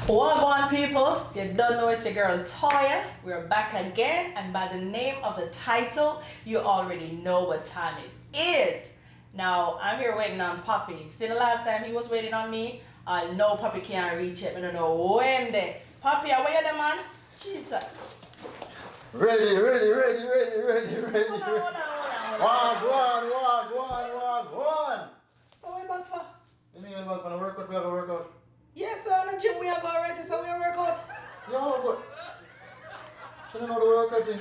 Wagwan people, you don't know it's your girl Toya. We're back again, and by the name of the title, you already know what time it is. Now, I'm here waiting on Poppy. See, the last time he was waiting on me, I know Poppy can't reach it. I don't know when then. Poppy, where you there, man? Jesus. Ready. Hold on. Wagwan. So what back for? You mean you're back on a workout? We have a workout. Yes, sir, in the gym we are going right, so we are work out. Yo, but you don't know the workout thing.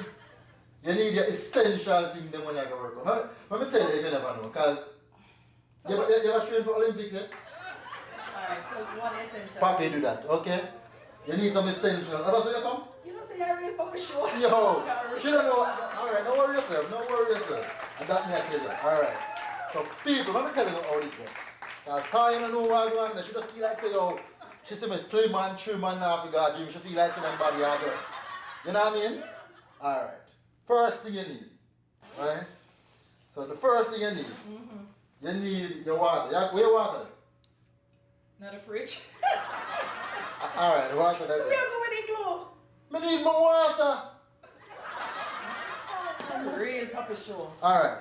You need your essential thing then when you go work out. Let me tell you if you never know, because you ever train for Olympics, eh? Alright, so one essential. Poppy do that, okay? You need some essentials. How does you come? You don't say I read Poppy Show. Yo, she don't know. Alright, don't worry yourself. And that me I tell you. Alright. So people, let me tell you how this goes. Because Kaya don't know what I'm doing. She just feel like say, yo, she see me slim and trim and now if you go to gym, she feel like say them body are just. You know what I mean? Alright. First thing you need. Right? So the first thing you need, you need your water. Where your water? Not a fridge. Alright, the water So there. we are going with the glue. I need more water. Some real Poppy Show. Alright.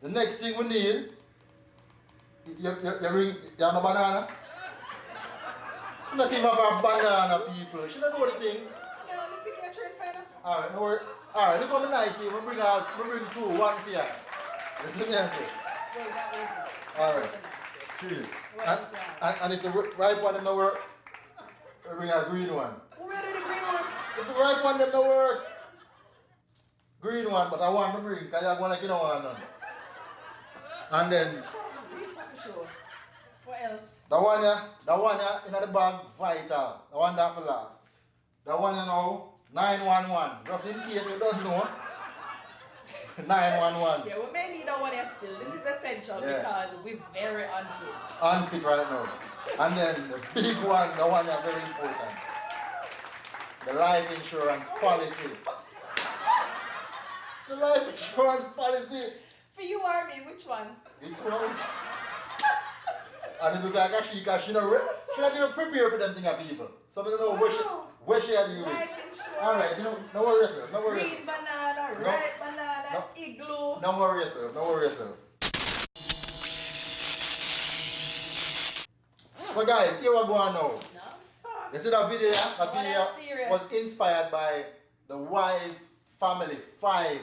The next thing we need, you have no banana? She not even have a banana, people. She don't know the thing. No, let me pick your train final. Alright, no worry. Alright, look how nice people. We bring two, one for you. Listen me and say. Well, that was Alright. Straight. And if the right one doesn't work, we bring a green one. Who ready the green one? If the right one doesn't work, green one, but I want to bring because I want to get one none. And then Real Poppy Show. What else? the one in the bag, vital. The one that for last. The one you know, 911. Just in case you don't know. 911. Yeah, we may need that one here still. This is essential because we're very unfit. Unfit right now. And then the big one, the one that's very important. The life insurance policy. The life insurance policy. For you or me, which one? It won't. And it look like actually because she not even prepared for them thing of people. So I don't know where she had you with. Life insurance. Alright, no worry yourself. Green banana, red banana, igloo. No worry yourself. So guys, here we go on now. No, sir. You see that video? That Oh, video that's serious. was inspired by the Wise Family 5.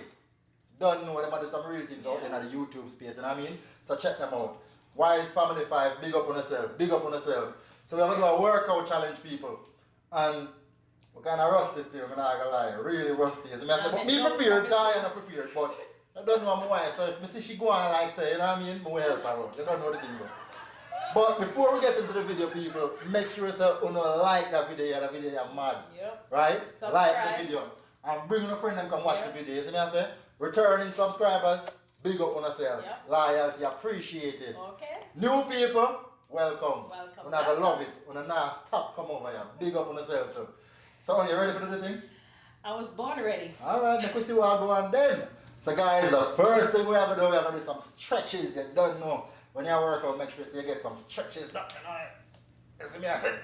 Don't know them are some real things out there in the YouTube space, you know what I mean? So check them out. Wise Family 5, big up on yourself. So we're gonna do a workout challenge, people. And we're kinda rusty still, I'm not gonna lie. Really rusty. But me prepared, Ty not prepared, but I don't know my wife. So if I see she go on like say, you know what I mean? I will help her out. You don't know the thing though. But before we get into the video, people, make sure you like that video and the video you're mad. Yep. Right? Subscribe. Like the video. And bring a friend and come watch the video. You see me I say? Returning subscribers, big up on yourself. Yep. Loyalty, appreciated. Okay. New people, welcome. Welcome. We're gonna love it. We're gonna stop come over here. Big up on yourself too. So you ready for the thing? I was born ready. Alright, let's see what I go on then. So guys, the first thing we have to do, we have to do some stretches. You don't know. When you work out, make sure you get some stretches done. You see me I said?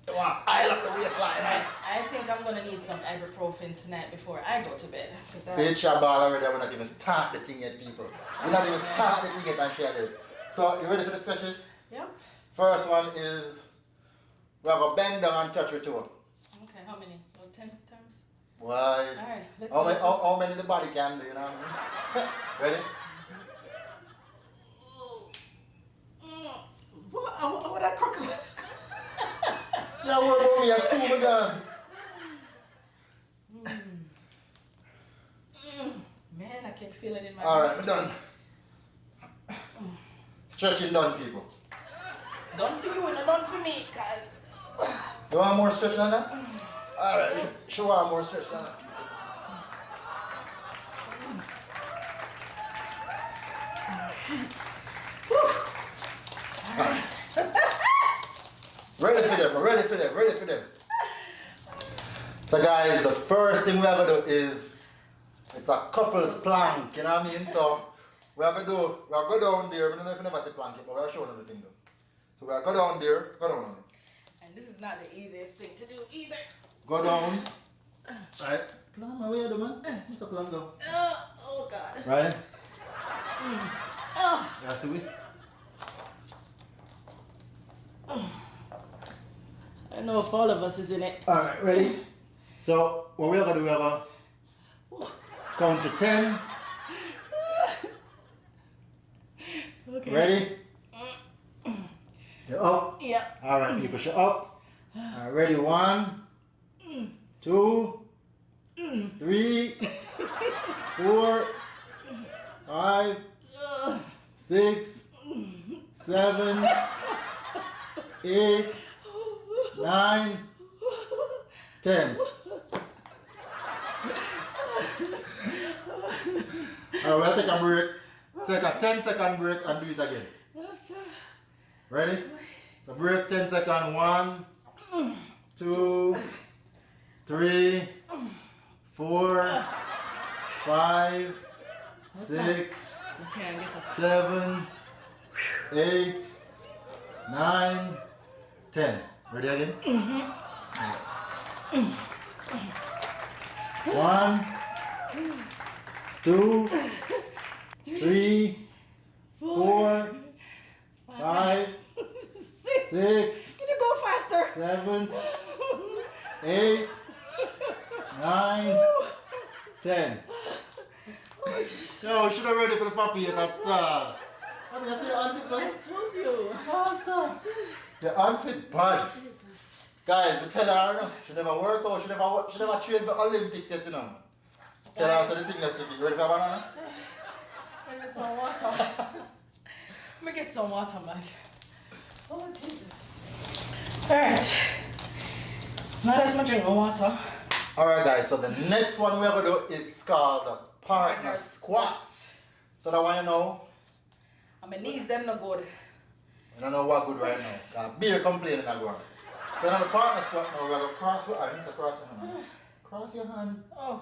You want to aisle up the waistline. I think I'm gonna need some ibuprofen tonight before I go to bed. See, it's your ball already. We're not even start the thing yet, people. We're not even start the thing yet and share it. So, you ready for the stretches? Yep. First one is, we have a bend down and touch your toe. Okay, how many? Well, 10 times? Why? Alright, let's How many the body can do, you know what I mean? Ready? What that crook? Yeah, worry about me, I have 2 of them. Man, I can feel it in my Alright, breast. we're done. Stretching done, people. Done for you and done for me, cause You want more stretch than that? Alright, she want more stretch than that. Ready for them. So guys, the first thing we have to do is, it's a couple's plank, you know what I mean? So, we have to go down there, I don't know if you never see plank it, but we'll show you the thing though. So we'll go down there, go down on it. This is not the easiest thing to do either. Go down. Right. Plan my way, man. What's up, plan go? Oh God. Right. Oh. Yeah, see we? I don't know if all of us is in it. Alright, ready? So, what we're gonna do, we're gonna count to 10. Okay. Ready? You're up? Yeah. Alright, people, shut up. Alright, ready? 1, 2, 3, 4, 5, 6, 7, 8, 9, 10. Alright, we'll take a break. Take a 10-second break and do it again. Yes, sir. Ready? So break 10 seconds. 1, 2, 3, 4, 5, 6, Okay, I get to 7, 8, 9, 10. Ready again? 1, 2, 3, 4, 5, 6, Can you go faster? 7, 8, 9, 10. Yo, should have ready for the puppy yet after. I mean, I say unfit, I man. told you. Awesome. The unfit bad. Jesus. Guys, we tell her, no, she never work out, she never train for Olympics yet, you know. Tell her so the thing that's sticking. Ready for a banana? Let me some water. Let me get some water, man. Oh, Jesus. Alright. Now that's my drink of water. Alright guys, so the next one we're going to do, it's called the partner squats. So that one you know, And my knees, them not good. I don't know what good right now. Beer complaining that one. So now the partner squat now, we're going to cross your hands, so cross your hand. Cross your hand, Oh,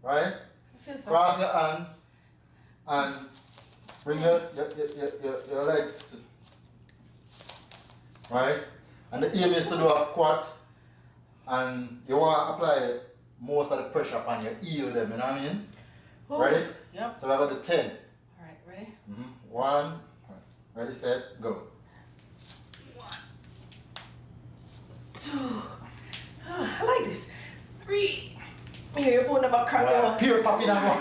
right? I feel so Cross your hand and bring your legs, right? And the aim is to do a squat and you want to apply most of the pressure upon your heel them, you know what I mean? Oh, Ready? Yep. So we're going to 10. Alright, ready? 1, ready, set, go. 1, 2. I like this. 3. Here, you're pulling about crap. Wow. Pure puppy now.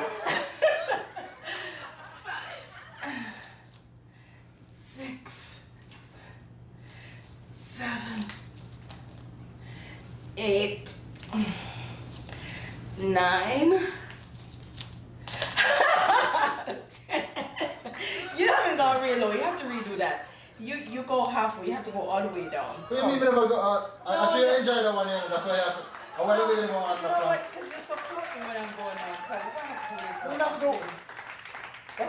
5, 6, 7, 8, 9, 10. You haven't gone real low. You have to redo that. You go halfway. You have to go all the way down. What do you mean never go? Actually, enjoy that one. That's why I want to wait on You know what? Because you're supporting when I'm going down. So we're going to have to do this. We have to go.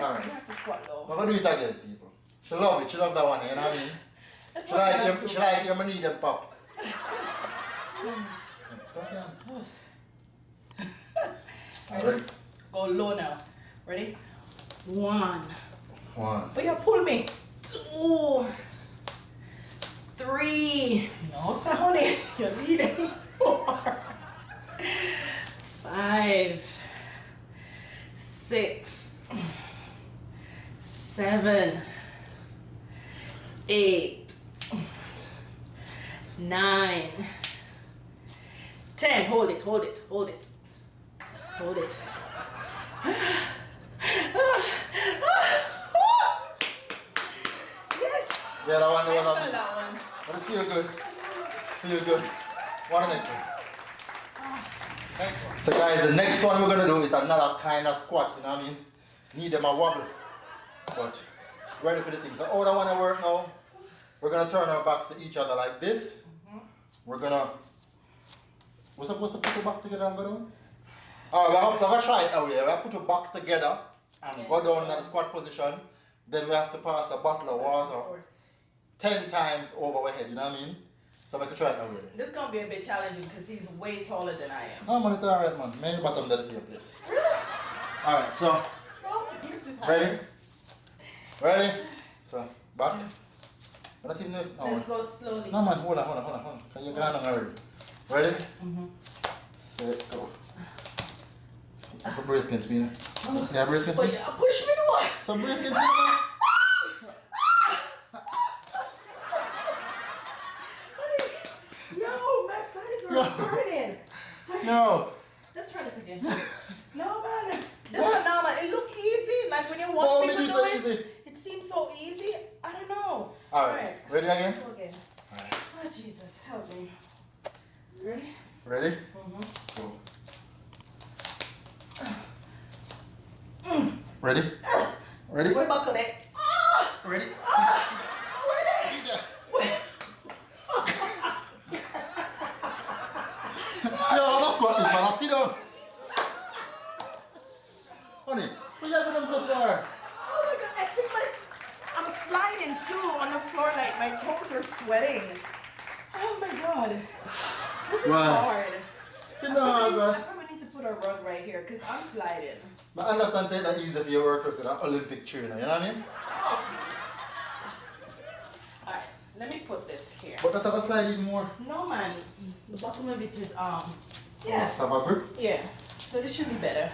Alright. You have to squat low. We're going to do it again, people. She love it. She love that one, you know what I mean? That's She what I like do. you. She like you. I need them pop. Ready? Go low now. Ready? 1. 1. But you pull me. 2, 3. No, sir, honey. You're leading. 4, 5, 6, 7, 8, 9, 10. Hold it, hold it, hold it. Hold it. Yes! Yeah, that one, I that felt one. that one. But it feel good. Feel good. One next one. Next one. So guys, the next one we're gonna do is another kind of squat, you know what I mean? Need them a wobble. But ready for the thing. So how that one work now? We're gonna turn our backs to each other like this. We're gonna what's up put your back together and go down? Alright, we're gonna try it now. We're gonna put your backs together and go down in the squat position. Then we have to pass a bottle of water 10 times over our head, you know what I mean? So we can try it now. This is gonna be a bit challenging because he's way taller than I am. No man, it's alright man. Maybe bottom that's the same place. Alright, so Oh, use his hand. ready? Ready? So back. I don't even know if, no. Let's go slowly. No man, hold on. Can you go on already? Ready? Set, go. For breast can't be. Yeah, breast can't But be. yeah, push me to what? Some breast can't be. Yo, my thighs are burning. No. Let's try this again. No, man. This is normal. It look easy. Like when you watch people do it, easy. it seems so easy. I don't know. Alright. Ready again? Let's go again. Alright. Oh, Jesus. Help me. Ready? Ready? Go. Ready? Ready? Wait, buckle it. Ready? Yo, that's what this man. I sit down. Honey, what you have done so far? Oh my God, I think I'm sliding too on the floor, like my toes are sweating. Oh my God, this is hard. You know, I probably need to put a rug right here because I'm sliding. But I understand saying that easy for your work with an Olympic trainer, you know what I mean? Oh, please. Alright, let me put this here. But that have a slide even more. No man, the bottom of it is yeah. Have a grip? Yeah, so this should be better.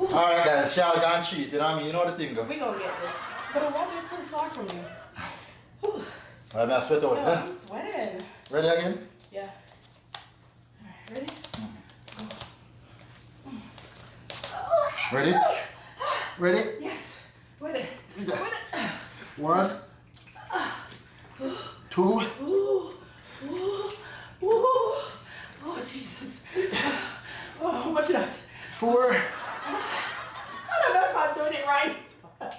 Alright guys, shall go and cheat, you know what I mean? You know the thing. We gonna get this. But the water's too far from you. Whew. Alright, man, sweat out, Yo, huh? I'm sweating. Ready again? Yeah. Alright, ready? Ready? Ready? Yes. Wait it. Wait it. 1, 2. Ooh. Ooh. Ooh. Oh, Jesus. Oh, how much of that? 4. I don't know if I'm doing it right. 5.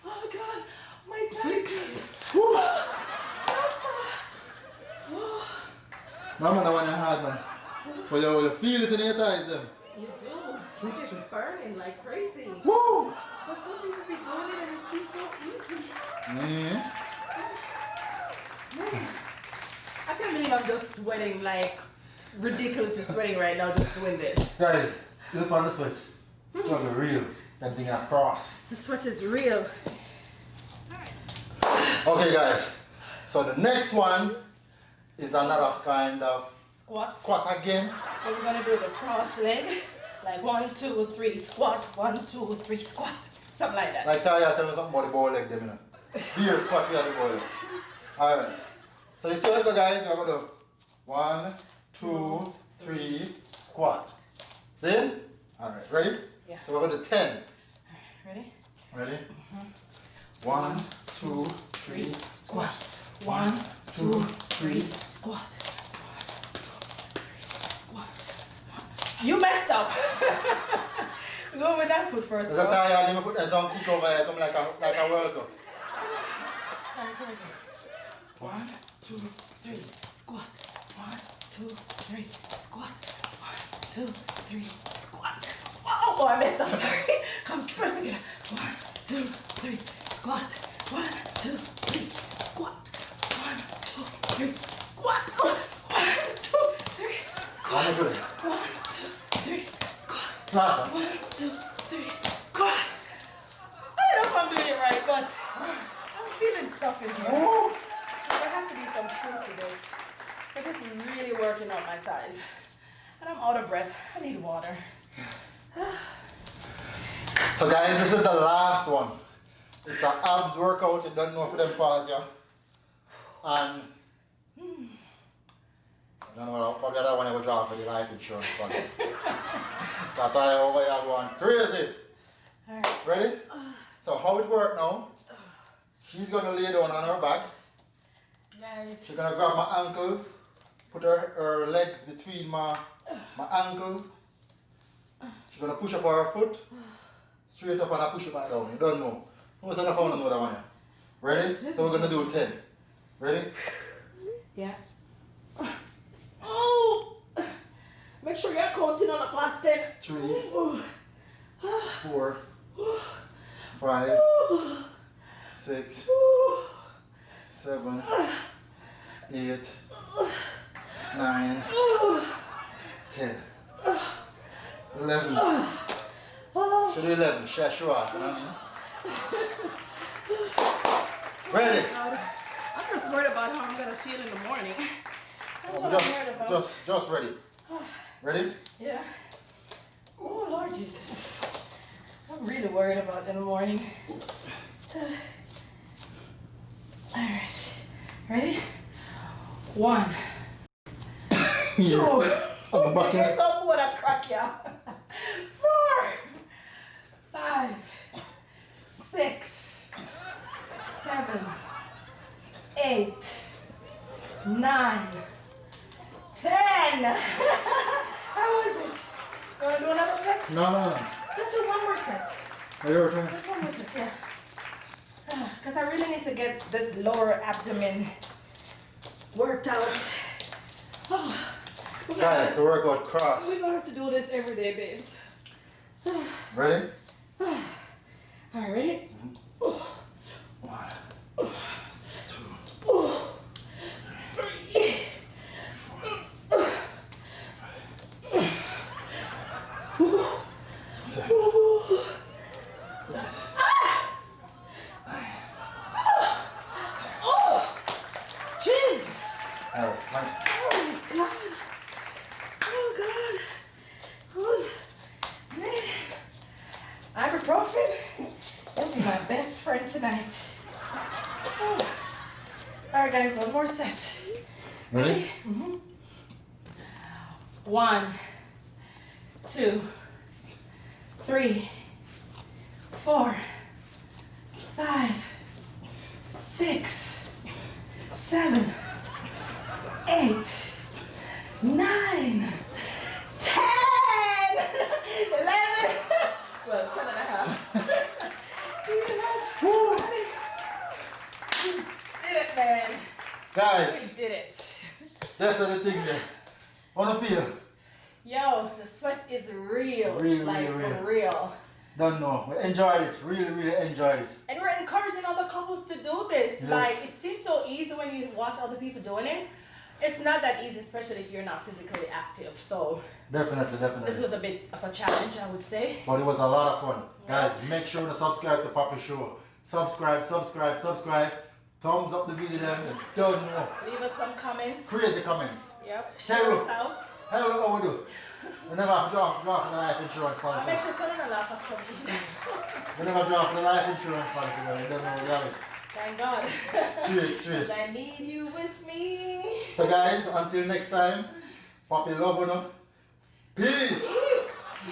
Oh, God. My thighs. 6. Oh, No man, I want you hard, man. But you feel it in your thighs, them. you do. Like it's burning like crazy. Woo! But some people be doing it and it seems so easy. Yeah. Man, I can't believe I'm just sweating like ridiculously sweating right now just doing this. Guys, look on the sweat. It's not real. That thing across. The sweat is real. Okay, guys. So the next one is another kind of squat again. But we're gonna do the cross leg. Like 1, 2, 3, squat. 1, 2, 3, squat. Something like that. Like Taya tell me something about the bow leg, them, you know. Beer squat, we have the bow leg. Alright. So you see what go, guys? We're gonna do 1, 2, 3, squat. See? Alright, ready? Yeah. So we're gonna do 10. Ready? Ready? 1, 2, 3, squat. 1, 2, 3, squat. You messed up. Go with that foot first. There's a Taya, leave my foot and some kick over here, come like a World Cup. Alright, come again. 1, 2, 3, squat. 1, 2, 3, squat. 1, 2, 3, squat. Whoa! Oh, I messed up. Sorry. Come, first again. 1, 2, 3, squat. 1, 2, 3, squat. 1, 2, 3, squat. 1, 2, 3, squat. How much are they? 1, 2, 3, squat. Last one. 1, 2, 3, squat. I don't know if I'm doing it right, but I'm feeling stuff in here. Woo! There has to be some truth to this. Because it's really working out my thighs. And I'm out of breath. I need water. So guys, this is the last one. It's an abs workout, you don't know for them parts, yeah. And I don't know, probably that one I will draw for the life insurance fund. Got I over here going crazy. Alright. Ready? So how it work now? She's gonna lay down on her back. Guys. She's gonna grab my ankles, put her legs between my ankles. She's gonna push up her foot, straight up and I push it back down. You don't know. Who's enough I know that one? Ready? So we're gonna do 10. Ready? Yeah. Oh! Make sure you're counting on the past 10. 3, 4, 5, 6, 7, 8, 9, 10, 11. Should do 11. Sure, you know what I mean? Ready? God. I'm just worried about how I'm gonna feel in the morning. That's what I'm worried about. Just ready. Ready? Yeah. Oh Lord Jesus. I'm really worried about in the morning. Alright. Ready? 1, 2. You're so good at crack, yeah. 4, 5, 6, 7, 8, 9, 10. How was it? You want to do another set? No. Let's do one more set. Your turn. Just one more set, yeah. Because I really need to get this lower abdomen worked out. Guys, the workout cross. We're going to have to do this every day, babes. Ready? Alright, ready? 1, 2, 3, 4, 7. Jesus! Alright, Oh my God! Oh God! Oh, man! Ibuprofen? That'll be my best friend tonight. Oh. Alright guys, one more set. Ready? 1, 2, 3, 4, 5, 6, 7, 8, 9, 10, 11, well, 10 and a half. You did it, man. Guys, We did it. that's the thing there. Wanna feel? Yo, the sweat is real. Real, like real, for real. Don't know. We enjoyed it. Really enjoyed it. And we're encouraging other couples to do this. Yeah. Like, it seems so easy when you watch other people doing it. It's not that easy, especially if you're not physically active. So Definitely. this was a bit of a challenge, I would say. But it was a lot of fun. Yeah. Guys, make sure to subscribe to Poppy Show. Subscribe. Thumbs up the video then. Don't know. Leave us some comments. Crazy comments. Yep. Share Shout it. us out. Hello, what we do? We never have to draft the life insurance I'll policy. make sure someone will laugh after me. We never draft the life insurance policy. We don't know what we have it. Thank God. Straight. 'Cause I need you with me. So guys, until next time, Poppy love you. Peace. Peace.